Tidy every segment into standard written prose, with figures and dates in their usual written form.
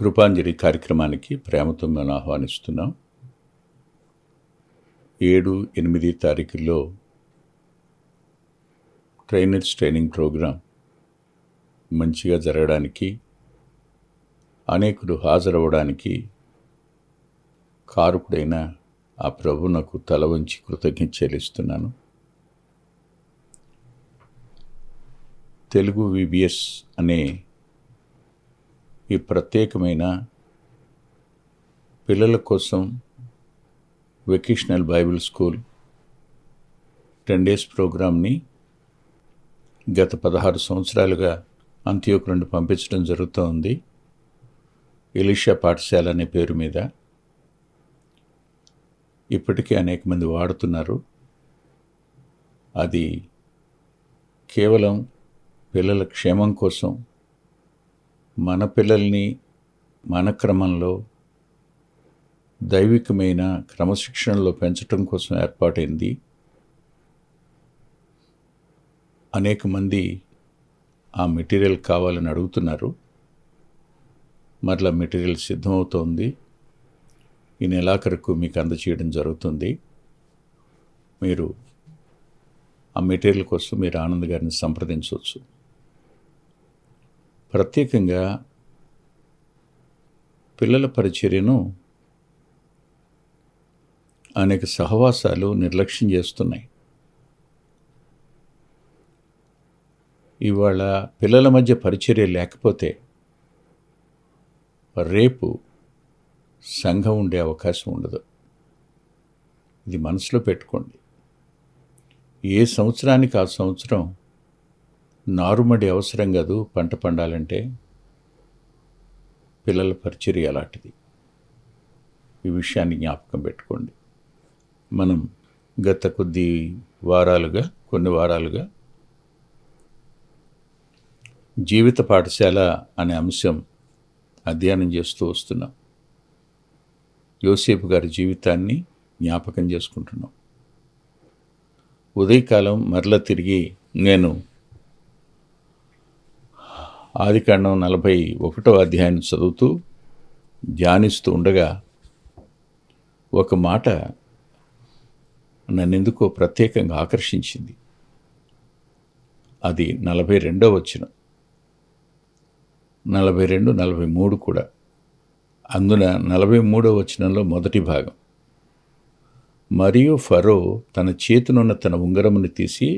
కృపాంజలి కార్యక్రమానికి ప్రేమతో మేము ఆహ్వానిస్తున్నాం. 7-8 తారీఖుల్లో ట్రైనర్స్ ట్రైనింగ్ ప్రోగ్రాం మంచిగా జరగడానికి, అనేకులు హాజరవ్వడానికి కారకుడైన ఆ ప్రభువునకు తల వంచి కృతజ్ఞత చెల్లిస్తున్నాను. తెలుగు విబిఎస్ అనే ఈ ప్రత్యేకమైన పిల్లల కోసం వెకేషనల్ బైబిల్ స్కూల్ 10 days ప్రోగ్రామ్ని గత 16 సంవత్సరాలుగా అంత్యోకు నుండి పంపించడం జరుగుతూ ఉంది. ఎలీషా పాఠశాల అనే పేరు మీద. ఇప్పటికే అనేక మంది వాడుతున్నారు. అది కేవలం పిల్లల క్షేమం కోసం, మన పిల్లల్ని మన క్రమంలో దైవికమైన క్రమశిక్షణలో పెంచడం కోసం ఏర్పాటైంది. అనేక మంది ఆ మెటీరియల్ కావాలని అడుగుతున్నారు. మరలా మెటీరియల్ సిద్ధమవుతోంది. ఈ నెలాఖరుకు మీకు అందచేయడం జరుగుతుంది. మీరు ఆ మెటీరియల్ కోసం మీరు ఆనంద్ గారిని సంప్రదించవచ్చు. ప్రత్యేకంగా పిల్లల పరిచర్యను అనేక సహవాసాలు నిర్లక్ష్యం చేస్తున్నాయి. ఇవాళ పిల్లల మధ్య పరిచర్య లేకపోతే రేపు సంఘం ఉండే అవకాశం ఉండదు. ఇది మనసులో పెట్టుకోండి. ఏ సంవత్సరానికి ఆ సంవత్సరం నారుమడి అవసరం కాదు. పంట పండాలంటే పిల్లల పరిచర్య అలాంటిది. ఈ విషయాన్ని జ్ఞాపకం పెట్టుకోండి. మనం గత కొన్ని వారాలుగా జీవిత పాఠశాల అనే అంశం అధ్యయనం చేస్తూ వస్తున్నాం. యోసేపు గారి జీవితాన్ని జ్ఞాపకం చేసుకుంటున్నాం. ఉదయకాలం మరల తిరిగి నేను ఆదికాండం 41వ అధ్యాయం చదువుతూ ధ్యానిస్తూ ఉండగా ఒక మాట నన్నెందుకో ప్రత్యేకంగా ఆకర్షించింది. అది 42వ వచనం, 42, 43 కూడా. అందున 43వ వచనంలో మొదటి భాగం, మరియు ఫరో తన చేతినున్న తన ఉంగరమును తీసి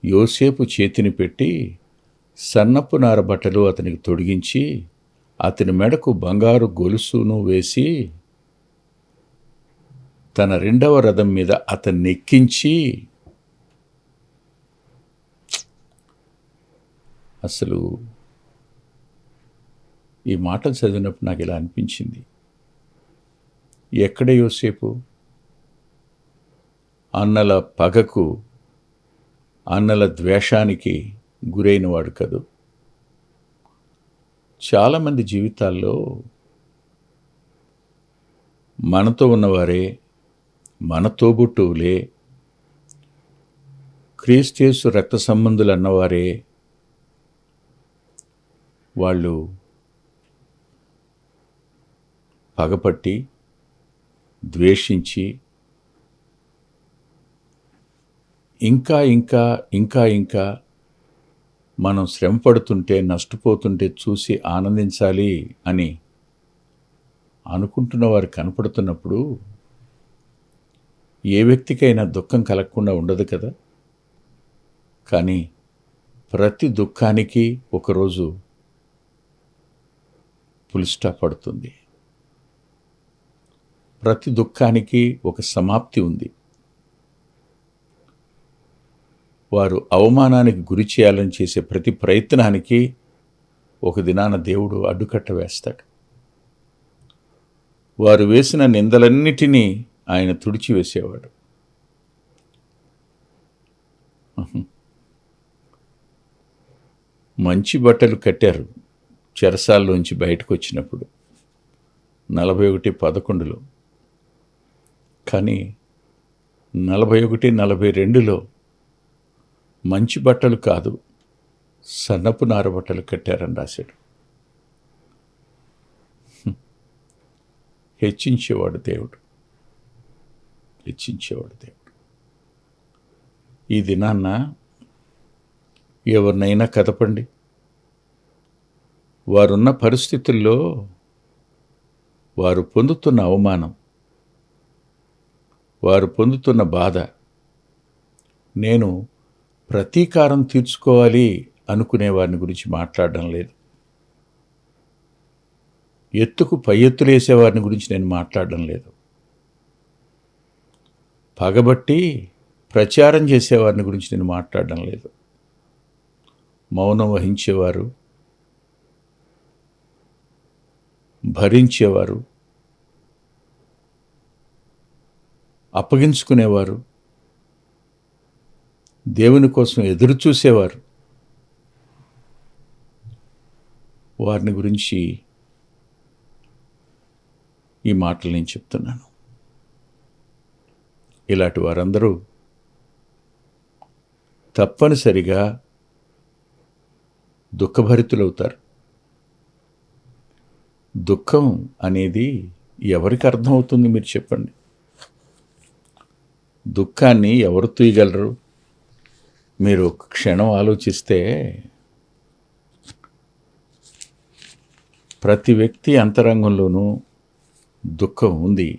యోసేపు చేతిని పెట్టి సన్నపు నార బట్టలు అతనికి తొడిగించి అతని మెడకు బంగారు గొలుసును వేసి తన 2వ రథం మీద అతన్ని ఎక్కించి, అసలు ఈ మాటలు చదివినప్పుడు నాకు ఇలా అనిపించింది. ఎక్కడ యోసేపు అన్నల పగకు, అన్నల ద్వేషానికి గురైన వాడు కదూ. చాలామంది జీవితాల్లో మనతో ఉన్నవారే, మన తోబుట్టువులే, క్రీస్తు రక్త సంబంధులు అన్నవారే, వాళ్ళు పగపట్టి ద్వేషించి ఇంకా మనం శ్రమపడుతుంటే, నష్టపోతుంటే చూసి ఆనందించాలి అని అనుకుంటున్న వారు కనపడుతున్నప్పుడు ఏ వ్యక్తికైనా దుఃఖం కలగకుండా ఉండదు కదా. కానీ ప్రతి దుఃఖానికి ఒకరోజు ఫుల్ స్టాప్ పడుతుంది. ప్రతి దుఃఖానికి ఒక సమాప్తి ఉంది. వారు అవమానానికి గురి చేయాలని చేసే ప్రతి ప్రయత్నానికి ఒక దినాన దేవుడు అడ్డుకట్ట వేస్తాడు. వారు వేసిన నిందలన్నిటినీ ఆయన తుడిచివేసేవాడు. మంచి బట్టలు కట్టారు చెరసాల్లోంచి బయటకు వచ్చినప్పుడు 41:11. కానీ 41-42లో మంచి బట్టలు కాదు, సన్నపు నార బట్టలు కట్టారని రాశాడు. హెచ్చించేవాడు దేవుడు. హెచ్చించేవాడు దేవుడు. ఈ దినాన్న ఎవరినైనా కదపండి, వారున్న పరిస్థితుల్లో వారు పొందుతున్న అవమానం, వారు పొందుతున్న బాధ, నేను ప్రతీకారం తీర్చుకోవాలి అనుకునే వారిని గురించి మాట్లాడడం లేదు. ఎత్తుకు పై ఎత్తులేసేవారిని గురించి నేను మాట్లాడడం లేదు. పగబట్టి ప్రచారం చేసేవారిని గురించి నేను మాట్లాడడం లేదు. మౌనం వహించేవారు, భరించేవారు, అప్పగించుకునేవారు, దేవుని కోసం ఎదురు చూసేవారు, వారిని గురించి ఈ మాటలు నేను చెప్తున్నాను. ఇలాంటి వారందరూ తప్పనిసరిగా దుఃఖభరితులవుతారు. దుఃఖం అనేది ఎవరికి అర్థమవుతుంది మీరు చెప్పండి? దుఃఖాన్ని ఎవరు తీయగలరు? మీరు ఒక క్షణం ఆలోచిస్తే ప్రతి వ్యక్తి అంతరంగంలోనూ దుఃఖం ఉంది.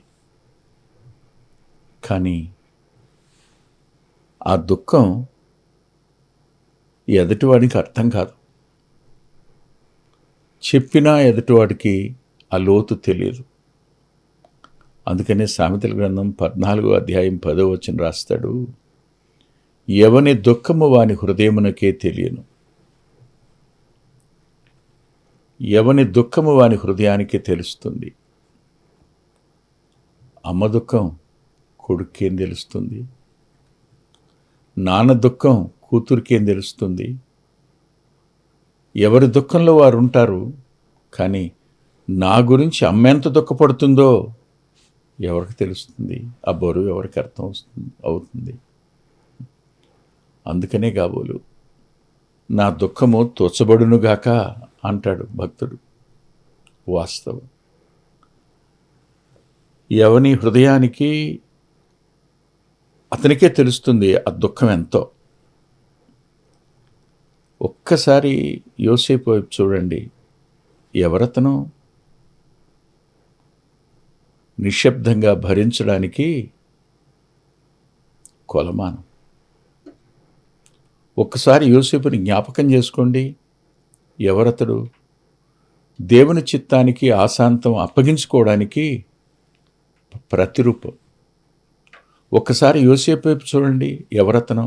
కానీ ఆ దుఃఖం ఎదుటివాడికి అర్థం కాదు. చెప్పినా ఎదుటివాడికి ఆ లోతు తెలియదు. అందుకనే సామెతల గ్రంథం 14వ అధ్యాయం 10వ వచనం రాస్తాడు, ఎవని దుఃఖము వాని హృదయమునకే తెలియను. ఎవని దుఃఖము వాని హృదయానికే తెలుస్తుంది. అమ్మ దుఃఖం కొడుకేం తెలుస్తుంది? నాన్న దుఃఖం కూతురికేం తెలుస్తుంది? ఎవరి దుఃఖంలో వారు ఉంటారు. కానీ నా గురించి అమ్మ ఎంత దుఃఖపడుతుందో ఎవరికి తెలుస్తుంది? ఆ బరువు ఎవరికి అర్థం అవుతుంది? అందుకనే కాబోలు నా దుఃఖము తోచబడునుగాక అంటాడు భక్తుడు. వాస్తవం. ఎవని హృదయానికి అతనికే తెలుస్తుంది ఆ దుఃఖం ఎంతో. ఒక్కసారి యోసేపు వైపు చూడండి. ఎవరతను నిశ్శబ్దంగా భరించడానికి కొలమానం. ఒక్కసారి యోసేపుని జ్ఞాపకం చేసుకోండి. ఎవరతడు? దేవుని చిత్తానికి ఆశాంతం అప్పగించుకోవడానికి ప్రతిరూపం. ఒక్కసారి యోసేపు వైపు చూడండి. ఎవరతను?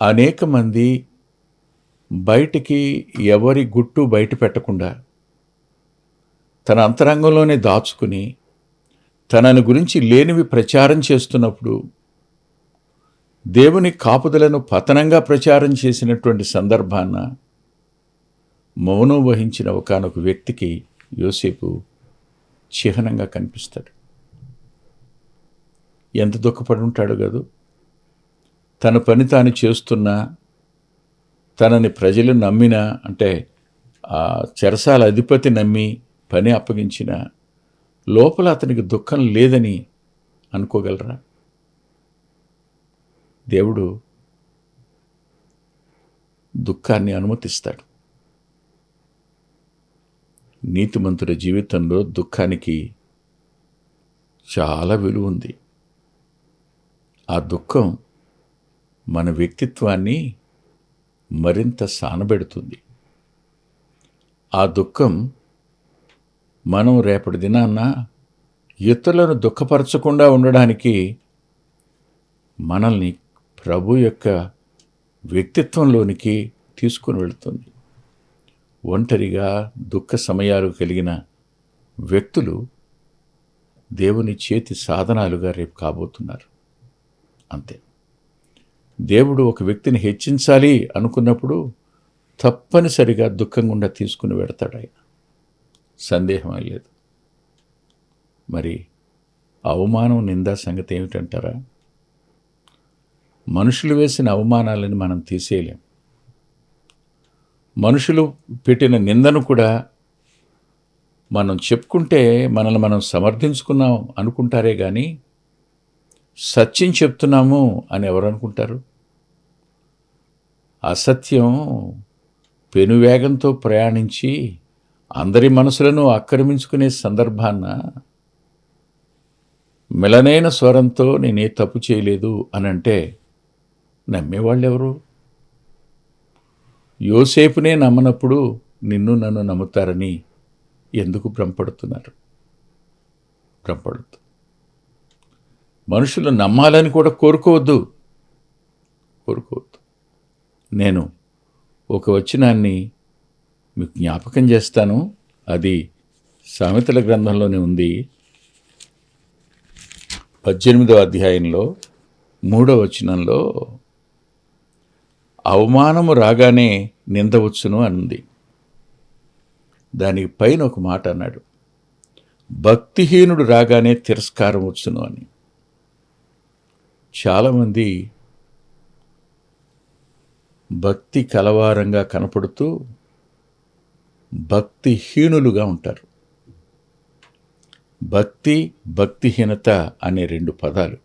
అనేక మంది బయటికి ఎవరి గుట్టు బయట పెట్టకుండా తన అంతరంగంలోనే దాచుకుని తనను గురించి లేనివి ప్రచారం చేస్తున్నప్పుడు దేవుని కాపుదలను పతనంగా ప్రచారం చేసినటువంటి సందర్భాన మౌనం వహించిన ఒకానొక వ్యక్తికి యోసేపు చిహ్నంగా కనిపిస్తాడు. ఎంత దుఃఖపడి ఉంటాడు కదూ. తన పని తాను చేస్తున్నా, తనని ప్రజలు నమ్మినా, అంటే ఆ చెరసాల అధిపతి నమ్మి పని అప్పగించిన లోపల అతనికి దుఃఖం లేదని అనుకోగలరా? దేవుడు దుఃఖాన్ని అనుమతిస్తాడు. నీతిమంతుడి జీవితంలో దుఃఖానికి చాలా విలువ ఉంది. ఆ దుఃఖం మన వ్యక్తిత్వాన్ని మరింత సానబెడుతుంది. ఆ దుఃఖం మనం రేపటి దినాన్న ఇతరులను దుఃఖపరచకుండా ఉండడానికి మనల్ని ప్రభు యొక్క వ్యక్తిత్వంలోనికి తీసుకుని వెళుతుంది. ఒంటరిగా దుఃఖ సమయాలు కలిగిన వ్యక్తులు దేవుని చేతి సాధనాలుగా రేపు కాబోతున్నారు. అంతే. దేవుడు ఒక వ్యక్తిని హెచ్చించాలి అనుకున్నప్పుడు తప్పనిసరిగా దుఃఖం గుండా తీసుకుని వెడతాడు ఆయన. సందేహం లేదు. మరి అవమానం, నిందా సంగతి ఏమిటంటారా? మనుషులు వేసిన అవమానాలను మనం తీసేయలేం. మనుషులు పెట్టిన నిందను కూడా మనం చెప్పుకుంటే మనల్ని మనం సమర్థించుకున్నాం అనుకుంటారే కానీ సత్యం చెప్తున్నాము అని ఎవరు అనుకుంటారు? అసత్యం పెనువేగంతో ప్రయాణించి అందరి మనసులను ఆక్రమించుకునే సందర్భాన్న మెలనైన స్వరంతో నేనే తప్పు చేయలేదు అని అంటే నమ్మేవాళ్ళెవరు? యోసేపునే నమ్మనప్పుడు నిన్ను నన్ను నమ్ముతారని ఎందుకు భ్రమపడుతున్నారు? భ్రమపడద్దు. మనుషులు నమ్మాలని కూడా కోరుకోవద్దు. నేను ఒక వచనాన్ని మీకు జ్ఞాపకం చేస్తాను. అది సామెతల గ్రంథంలోనే ఉంది. 18వ అధ్యాయంలో 3వ వచనంలో అవమానము రాగానే నిందవచ్చును అనుంది. దానికి పైన ఒక మాట అన్నాడు, భక్తిహీనుడు రాగానే తిరస్కారం వచ్చును అని. చాలామంది భక్తి కలవారంగా కనపడుతూ భక్తిహీనులుగా ఉంటారు. భక్తి, భక్తిహీనత అనే 2 పదాలు.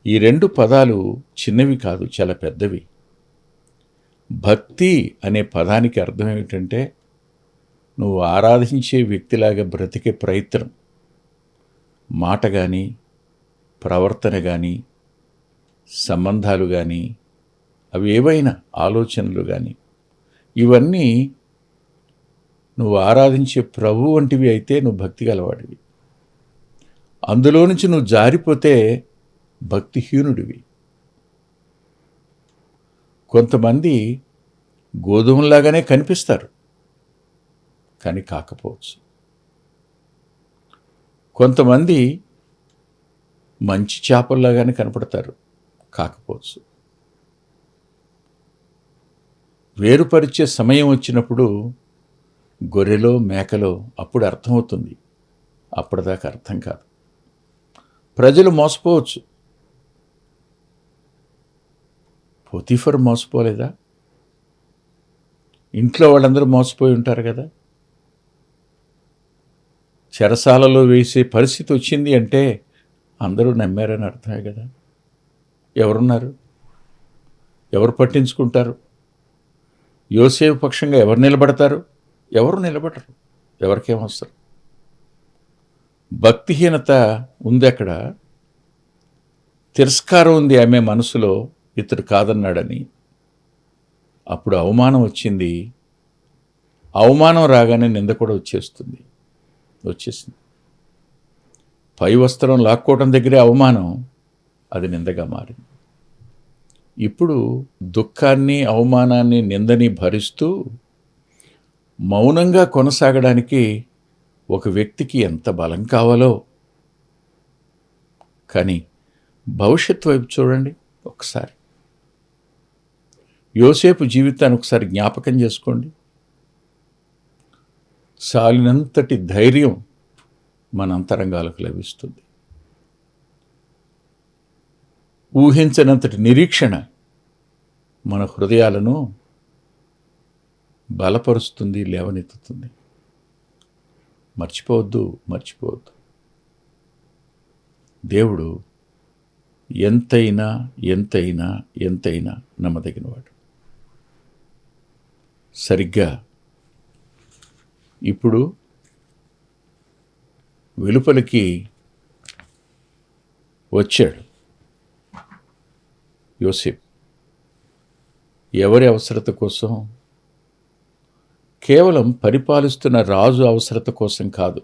ఈ 2 పదాలు చిన్నవి కాదు, చాలా పెద్దవి. భక్తి అనే పదానికి అర్థం ఏమిటంటే నువ్వు ఆరాధించే వ్యక్తిలాగా బ్రతికే ప్రయత్నం, మాట కానీ, ప్రవర్తన కానీ, సంబంధాలు కానీ, అవి ఏవైనా ఆలోచనలు కానీ, ఇవన్నీ నువ్వు ఆరాధించే ప్రభు వంటివి అయితే నువ్వు భక్తి గలవాడివి. అందులో నుంచి నువ్వు జారిపోతే భక్తిహీనుడివి. కొంతమంది గోధుమలాగానే కనిపిస్తారు, కానీ కాకపోవచ్చు. కొంతమంది మంచి చేపల్లాగానే కనపడతారు, కాకపోవచ్చు. వేరుపరిచే సమయం వచ్చినప్పుడు గొర్రెలో మేకలో అప్పుడు అర్థమవుతుంది, అప్పటిదాకా అర్థం కాదు. ప్రజలు మోసపోవచ్చు. పోతీఫర్ మోసపోలేదా? ఇంట్లో వాళ్ళందరూ మోసపోయి ఉంటారు కదా. చెరసాలలో వేసే పరిస్థితి వచ్చింది అంటే అందరూ నమ్మారని అర్థమే కదా. ఎవరున్నారు? ఎవరు పట్టించుకుంటారు? యోసేపు పక్షంగా ఎవరు నిలబడతారు? ఎవరు నిలబడరు. ఎవరికేమొస్తారు? భక్తిహీనత ఉంది అక్కడ. తిరస్కారం ఉంది ఆమె మనసులో, ఇతడు కాదన్నాడని. అప్పుడు అవమానం వచ్చింది. అవమానం రాగానే నింద కూడా వచ్చేసింది. పై వస్త్రం లాక్కోవడం దగ్గరే అవమానం, అది నిందగా మారింది. ఇప్పుడు దుఃఖాన్ని, అవమానాన్ని, నిందని భరిస్తూ మౌనంగా కొనసాగడానికి ఒక వ్యక్తికి ఎంత బలం కావాలో. కానీ భవిష్యత్తు వైపు చూడండి ఒకసారి. యోసేపు జీవితాన్ని ఒకసారి జ్ఞాపకం చేసుకోండి. చాలినంతటి ధైర్యం మన అంతరంగాలకు లభిస్తుంది. ఊహించనంతటి నిరీక్షణ మన హృదయాలను బలపరుస్తుంది, లేవనెత్తుతుంది. మర్చిపోవద్దు. దేవుడు ఎంతైనా నమ్మదగినవాడు. సరిగ్గా ఇప్పుడు వెలుపలికి వచ్చాడు యోసేపు. ఎవరి అవసరత కోసం? కేవలం పరిపాలిస్తున్న రాజు అవసరత కోసం కాదు,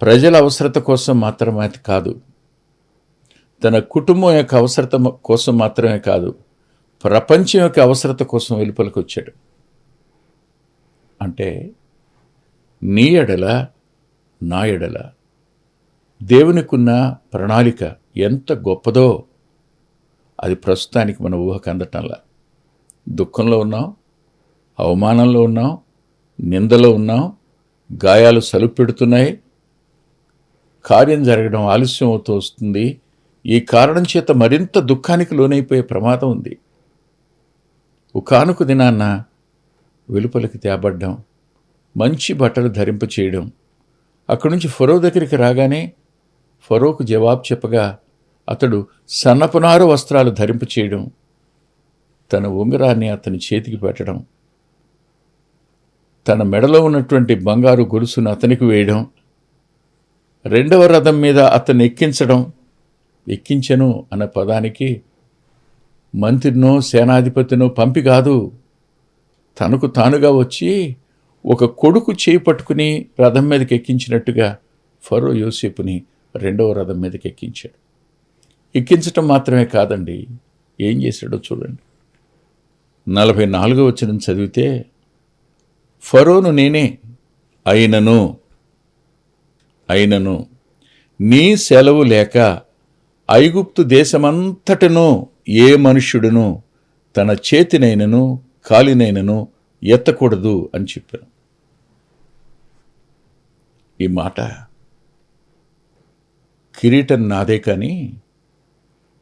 ప్రజల అవసరత కోసం మాత్రమే కాదు, తన కుటుంబం యొక్క అవసరత కోసం మాత్రమే కాదు, ప్రపంచం యొక్క అవసరత కోసం వెలుపలికి వచ్చాడు. అంటే నీ ఎడల, నా ఎడల దేవునికున్న ప్రణాళిక ఎంత గొప్పదో అది ప్రస్తుతానికి మన ఊహకు అందటంలా. దుఃఖంలో ఉన్నాం, అవమానంలో ఉన్నాం, నిందలో ఉన్నాం, గాయాలు సలుపు పెడుతున్నాయి, కార్యం జరగడం ఆలస్యం అవుతూ వస్తుంది. ఈ కారణం చేత మరింత దుఃఖానికి లోనైపోయే ప్రమాదం ఉంది. ఒకానొక దినాన్న వెలుపలికి తేబడ్డాం, మంచి బట్టలు ధరింప చేయడం. అక్కడి నుంచి ఫరో దగ్గరికి రాగానే ఫరోకు జవాబు చెప్పగా అతడు సన్నపునారు వస్త్రాలు ధరింప చేయడం, తన ఉంగరాన్ని అతని చేతికి పెట్టడం, తన మెడలో ఉన్నటువంటి బంగారు గొలుసును అతనికి వేయడం, రెండవ రథం మీద అతన్ని ఎక్కించడం. ఎక్కించెను అన్న పదానికి మంత్రినో సేనాధిపతినో పంపి కాదు, తనకు తానుగా వచ్చి ఒక కొడుకు చేయి పట్టుకుని రథం మీదకి ఎక్కించినట్టుగా ఫరో యోసేపుని రెండవ రథం మీదకి ఎక్కించాడు. ఎక్కించటం మాత్రమే కాదండి, ఏం చేశాడో చూడండి. 44వ వచనం చదివితే, ఫరోను నేనే అయినను నీ సెలవు లేక ఐగుప్తు దేశమంతటను ఏ మనుష్యుడును తన చేతినైనను కాలినైనను ఎత్తకూడదు అని చెప్పాను. ఈ మాట కిరీటం నాదే కానీ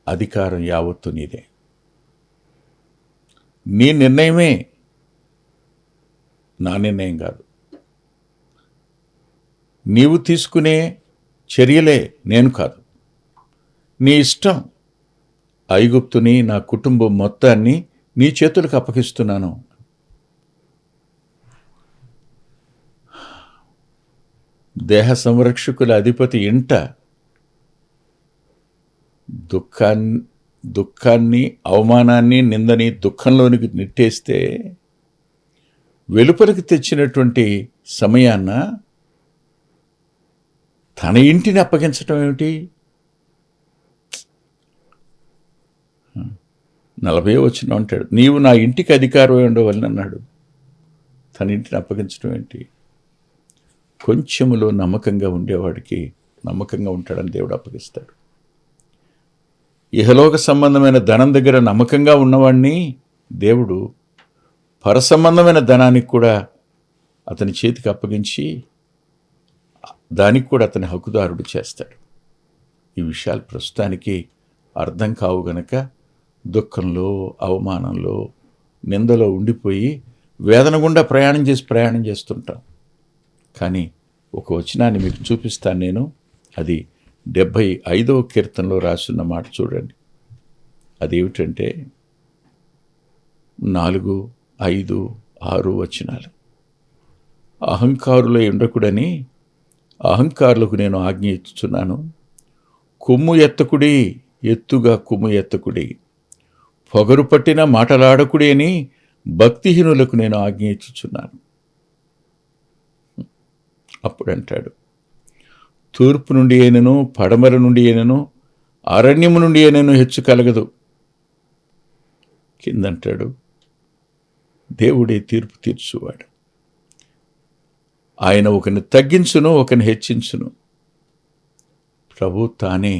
అధికారం యావత్తు నీదే. నీ నిర్ణయమే, నా నిర్ణయం కాదు. నీవు తీసుకునే చర్యలే, నేను కాదు. నీ ఇష్టం. ఐగుప్తుని, నా కుటుంబం మొత్తాన్ని నీ చేతులకు అప్పగిస్తున్నాను. దేహ సంరక్షకుల అధిపతి ఇంట దుఃఖాన్ని, అవమానాన్ని, నిందని దుఃఖంలోనికి నెట్టేస్తే వెలుపలికి తెచ్చినటువంటి సమయాన్న తన ఇంటిని అప్పగించటం ఏమిటి? 40వ వచనం అంటాడు, నీవు నా ఇంటికి అధికారం ఉండవలని అన్నాడు. తన ఇంటిని అప్పగించడం ఏంటి? కొంచెములో నమ్మకంగా ఉండేవాడికి నమ్మకంగా ఉంటాడని దేవుడు అప్పగిస్తాడు. ఇహలోక సంబంధమైన ధనం దగ్గర నమ్మకంగా ఉన్నవాడిని దేవుడు పరసంబంధమైన ధనానికి కూడా అతని చేతికి అప్పగించి దానికి కూడా అతని హక్కుదారుడు చేస్తాడు. ఈ విషయాలు ప్రస్తుతానికి అర్థం కావు గనక దుఃఖంలో, అవమానంలో, నిందలో ఉండిపోయి వేదన గుండా ప్రయాణం చేస్తుంటాం. కానీ ఒక వచనాన్ని మీకు చూపిస్తాను నేను. అది 75వ కీర్తనలో రాసున్న మాట చూడండి. అదేమిటంటే 4, 5, 6 వచనాలు. అహంకారులై ఉండకుడని అహంకారులకు నేను ఆజ్ఞ ఇచ్చుచున్నాను. కొమ్ము ఎత్తకుడి, ఎత్తుగా కొమ్ము ఎత్తకుడి. పొగరు పట్టిన మాటలాడకుడి అని భక్తిహీనులకు నేను ఆజ్ఞ ఇచ్చుచున్నాను. అప్పుడంటాడు, తూర్పు నుండి అయినను, పడమర నుండి అయినను, అరణ్యము నుండి అయినను హెచ్చు కలగదు. కిందంటాడు, దేవుడే తీర్పు తీర్చువాడు. ఆయన ఒకరిని తగ్గించును, ఒకరిని హెచ్చించును. ప్రభు తానే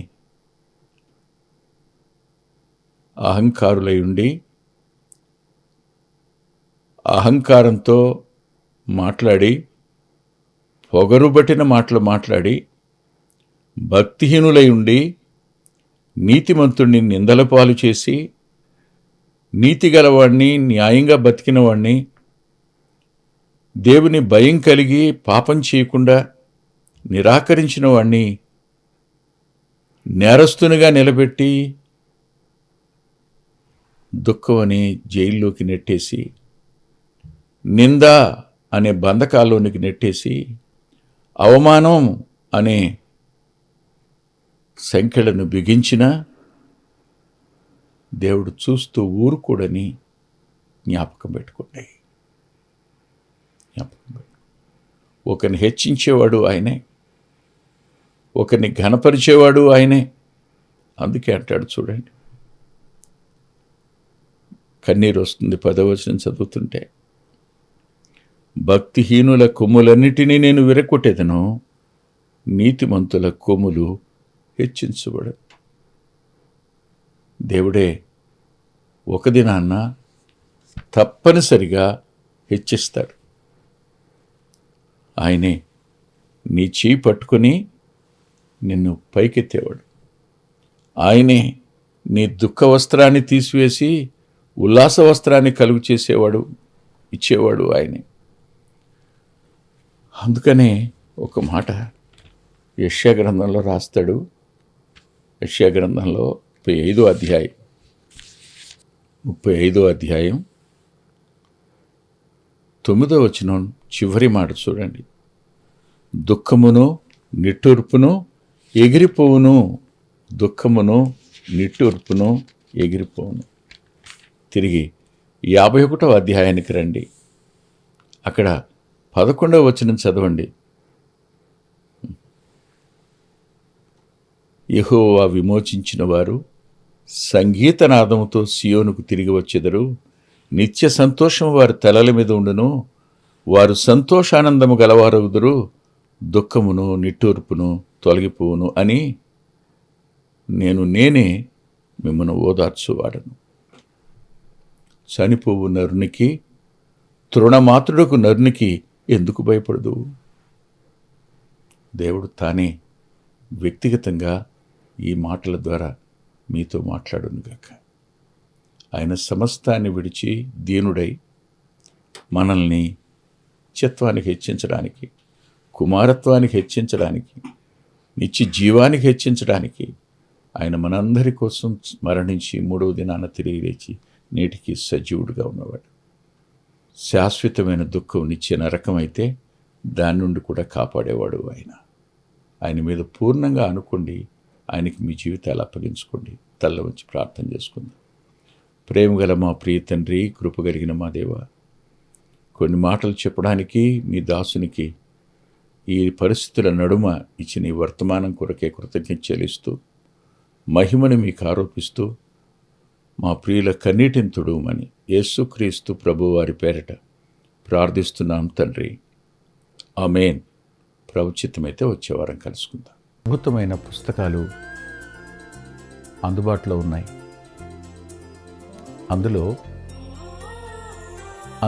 అహంకారులై ఉండి అహంకారంతో మాట్లాడి, పొగరుబట్టిన మాటలు మాట్లాడి, భక్తిహీనులై ఉండి నీతిమంతుణ్ణి నిందల పాలు చేసి, నీతిగలవాణ్ణి, న్యాయంగా బతికిన వాణ్ణి, దేవుని భయం కలిగి పాపం చేయకుండా నిరాకరించిన వాణ్ణి నేరస్తునిగా నిలబెట్టి దుఃఖం అనే జైల్లోకి నెట్టేసి, నింద అనే బంధకాల్లోనికి నెట్టేసి, అవమానం అనే సంఖ్యలను బిగించిన దేవుడు చూస్తూ ఊరుకోడని జ్ఞాపకం పెట్టుకోండి. ఒకరిని హెచ్చించేవాడు ఆయనే, ఒకరిని ఘనపరిచేవాడు ఆయనే. అందుకే అంటాడు చూడండి, కన్నీరు వస్తుంది 10వ వచనం చదువుతుంటే, భక్తిహీనుల కొమ్ములన్నిటినీ నేను విరగొట్టేదను, నీతిమంతుల కొమ్ములు హెచ్చించబడు. దేవుడే ఒక దినాన్న తప్పనిసరిగా హెచ్చిస్తాడు. ఆయనే నీ చేయి పట్టుకొని నిన్ను పైకెత్తేవాడు. ఆయనే నీ దుఃఖ వస్త్రాన్ని తీసివేసి ఉల్లాస వస్త్రాన్ని కలుగు చేసేవాడు, ఇచ్చేవాడు ఆయనే. అందుకనే ఒక మాట యెషయా గ్రంథంలో రాస్తాడు. యెషయా గ్రంథంలో 35వ అధ్యాయం 9వ వచనం చివరి మాట చూడండి. దుఃఖమును నిట్టూర్పును ఎగిరిపోవును, దుఃఖమును నిట్టూర్పును ఎగిరిపోవును. తిరిగి 51వ అధ్యాయానికి రండి. అక్కడ 11వ వచనం చదవండి. యెహోవా విమోచించిన వారు సంగీతనాదముతో సియోనుకు తిరిగి వచ్చెదరు. నిత్య సంతోషం వారి తలల మీద ఉండును. వారు సంతోషానందము గలవారగుదురు. దుఃఖమును నిట్టూర్పును తొలగిపోవును అని నేనే మిమ్మల్ని ఓదార్చువాడను. చనిపోవు నరునికి, తృణమాత్రుడకు నరునికి ఎందుకు భయపడదు? దేవుడు తానే వ్యక్తిగతంగా ఈ మాటల ద్వారా మీతో మాట్లాడునుగాక. ఆయన సమస్తాన్ని విడిచి దీనుడై మనల్ని నిత్యత్వానికి హెచ్చించడానికి, కుమారత్వానికి హెచ్చించడానికి, నిత్య జీవానికి హెచ్చించడానికి ఆయన మనందరి కోసం మరణించి 3వ దినాన తిరిగి లేచి నేటికి సజీవుడుగా ఉన్నవాడు. శాశ్వతమైన దుఃఖం నిత్య నరకమైతే దాని నుండి కూడా కాపాడేవాడు ఆయన మీద పూర్ణంగా అనుకోండి. ఆయనకి మీ జీవితాలు అప్పగించుకోండి. తల్ల వచ్చి ప్రార్థన చేసుకుందాం. ప్రేమగల మా ప్రియ తండ్రి, కృపగలిగిన మా దేవ, కొన్ని మాటలు చెప్పడానికి మీ దాసునికి ఈ పరిస్థితుల నడుమ ఇచ్చిన ఈ వర్తమానం కొరకే కృతజ్ఞత చెల్లిస్తూ, మహిమను మీకు ఆరోపిస్తూ, మా ప్రియుల కన్నీటిని తుడుమని యేసుక్రీస్తు ప్రభువారి పేరట ప్రార్థిస్తున్నాం తండ్రి. ఆమేన్. ప్రభుచిత్తమైతే వచ్చే వారం కలుసుకుందాం. అద్భుతమైన పుస్తకాలు అందుబాటులో ఉన్నాయి. అందులో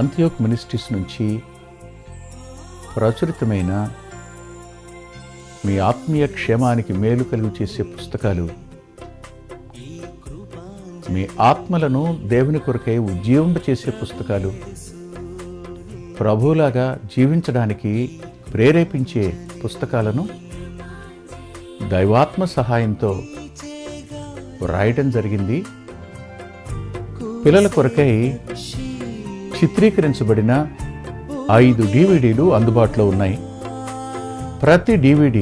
అంత్యోక్ మినిస్ట్రీస్ నుంచి ప్రచురితమైన మీ ఆత్మీయ క్షేమానికి మేలు కలుగు చేసే పుస్తకాలు, మీ ఆత్మలను దేవుని కొరకై ఉజ్జీవింపచేసే పుస్తకాలు, ప్రభువులాగా జీవించడానికి ప్రేరేపించే పుస్తకాలను దైవాత్మ సహాయంతో రాయటం జరిగింది. పిల్లల కొరకై చిత్రీకరించబడిన 5 DVDలు అందుబాటులో ఉన్నాయి. ప్రతి DVD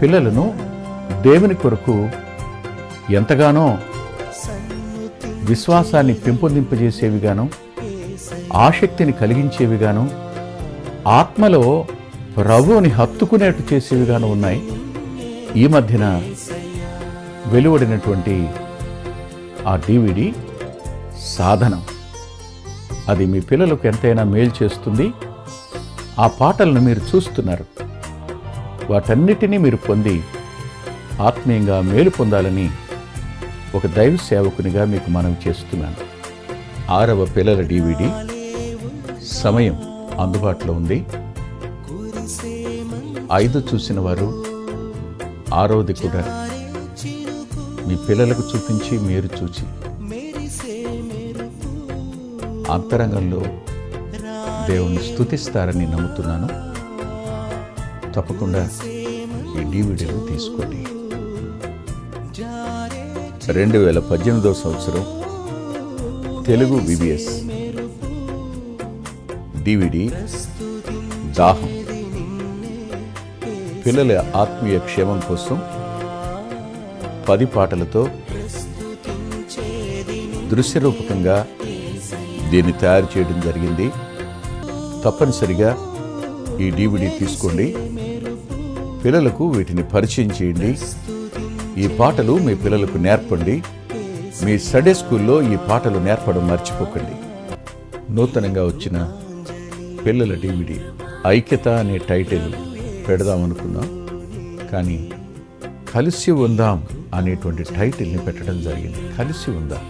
పిల్లలను దేవుని కొరకు ఎంతగానో విశ్వాసాన్ని పెంపొందింపజేసేవిగాను, ఆసక్తిని కలిగించేవిగాను, ఆత్మలో ప్రభువుని హత్తుకునేట్టు చేసేవిగాను ఉన్నాయి. ఈ మధ్యన వెలువడినటువంటి ఆ DVD సాధనం, అది మీ పిల్లలకు ఎంతైనా మేలు చేస్తుంది. ఆ పాటలను మీరు చూస్తున్నారు. వాటన్నిటినీ మీరు పొంది ఆత్మీయంగా మేలు పొందాలని ఒక దైవ సేవకునిగా మీకు మనవి చేస్తున్నాను. 6వ పిల్లల DVD సమయం అందుబాటులో ఉంది. 5 చూసిన వారు 6వది కూడా మీ పిల్లలకు చూపించి మీరు చూచి అంతరంగంలో దేవుని స్తుతిస్తారని నమ్ముతున్నాను. తప్పకుండా ఈ DVDలు తీసుకోండి. 2018వ సంవత్సరం తెలుగు VBS DVD దాహం, పిల్లల ఆత్మీయ క్షేమం కోసం 10 పాటలతో దృశ్యరూపకంగా దీన్ని తయారు చేయడం జరిగింది. తప్పనిసరిగా ఈ DVD తీసుకోండి. పిల్లలకు వీటిని పరిచయం చేయండి. ఈ పాటలు మీ పిల్లలకు నేర్పండి. మీ సండే స్కూల్లో ఈ పాటలు నేర్పడం మర్చిపోకండి. నూతనంగా వచ్చిన పిల్లల DVD ఐక్యత అనే టైటిల్ పెడదామనుకున్నాం, కానీ కలిసి ఉందాం అనేటువంటి టైటిల్ని పెట్టడం జరిగింది. కలిసి ఉందాం,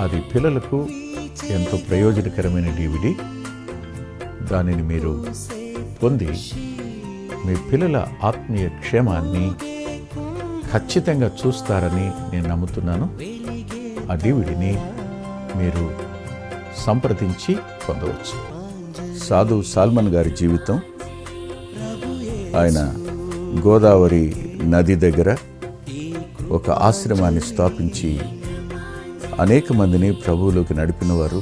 అది పిల్లలకు ఎంతో ప్రయోజనకరమైన DVD. దానిని మీరు పొంది మీ పిల్లల ఆత్మీయ క్షేమాన్ని ఖచ్చితంగా చూస్తారని నేను నమ్ముతున్నాను. ఆ DVDని మీరు సంప్రదించి పొందవచ్చు. సాధు సాల్మన్ గారి జీవితం ఆయన గోదావరి నది దగ్గర ఒక ఆశ్రమాన్ని స్థాపించి అనేక మందిని ప్రభువులోకి నడిపినవారు,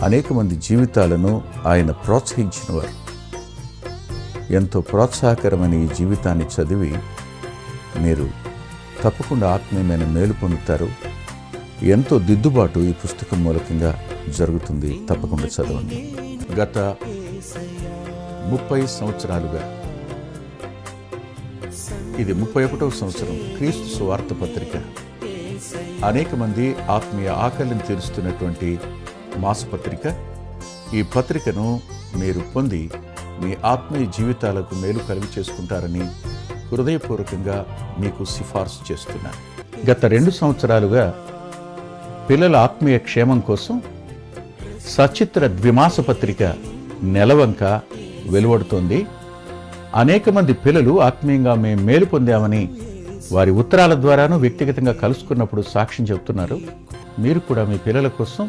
అనేక మంది జీవితాలను ఆయన ప్రోత్సహించినవారు. ఎంతో ప్రోత్సాహకరమైన ఈ జీవితాన్ని చదివి మీరు తప్పకుండా ఆత్మీయమైన మేలు పొందుతారు. ఎంతో దిద్దుబాటు ఈ పుస్తకం మూలకంగా జరుగుతుంది. తప్పకుండా చదవండి. గత 30 సంవత్సరాలుగా, ఇది 31వ సంవత్సరం, క్రీస్తు సువార్త పత్రిక అనేక మంది ఆత్మీయ ఆకలిని తీరుస్తున్నటువంటి మాసపత్రిక. ఈ పత్రికను మీరు పొంది మీ ఆత్మీయ జీవితాలకు మేలు కలుగు చేసుకుంటారని హృదయపూర్వకంగా మీకు సిఫార్సు చేస్తున్నాను. గత 2 సంవత్సరాలుగా పిల్లల ఆత్మీయ క్షేమం కోసం సచిత్ర ద్విమాస పత్రిక నెలవంక వెలువడుతోంది. అనేక మంది పిల్లలు ఆత్మీయంగా మేము మేలు పొందామని వారి ఉత్తరాల ద్వారాను వ్యక్తిగతంగా కలుసుకున్నప్పుడు సాక్ష్యం చెబుతున్నారు. మీరు కూడా మీ పిల్లల కోసం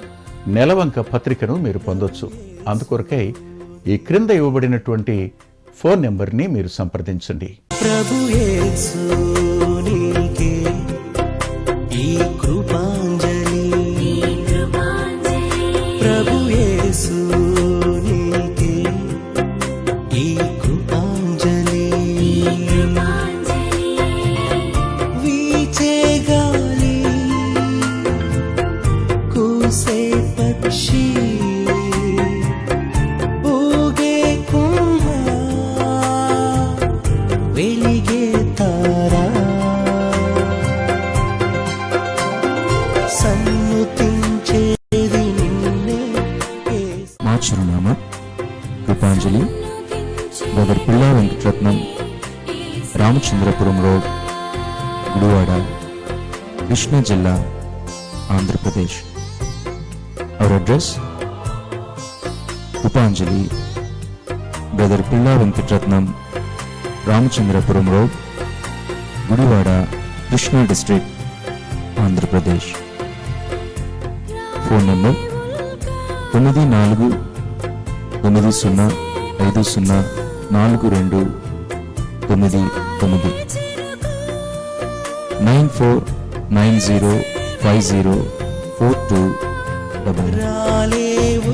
నెలవంక పత్రికను మీరు పొందొచ్చు. అందుకొరకై ఈ క్రింద ఇవ్వబడినటువంటి ఫోన్ నెంబర్ని మీరు సంప్రదించండి. ప్రభు యేసు నీకే ఈ కృపాంజలి, ప్రభు యేసు నీకే ఈ కృపాంజలి. వీచే గాలి, కూసే పక్షి, ఊగే కుంభ, వెలిగే తారా, సన్నుతించేది నిన్నే. మా చిరునామా కృపాంజలి, బ్రదర్ పిల్లా వెంకటరత్నం, రామచంద్రపురం రోడ్, గుడివాడ, కృష్ణా జిల్లా, Andhra Pradesh. Our address: Krupanjali, brother Pilla Venkataratnam, Ramachandrapuram road, Gudivada, Krishna district, Andhra Pradesh. Phone number 9490504299 9490504299. రాలేవు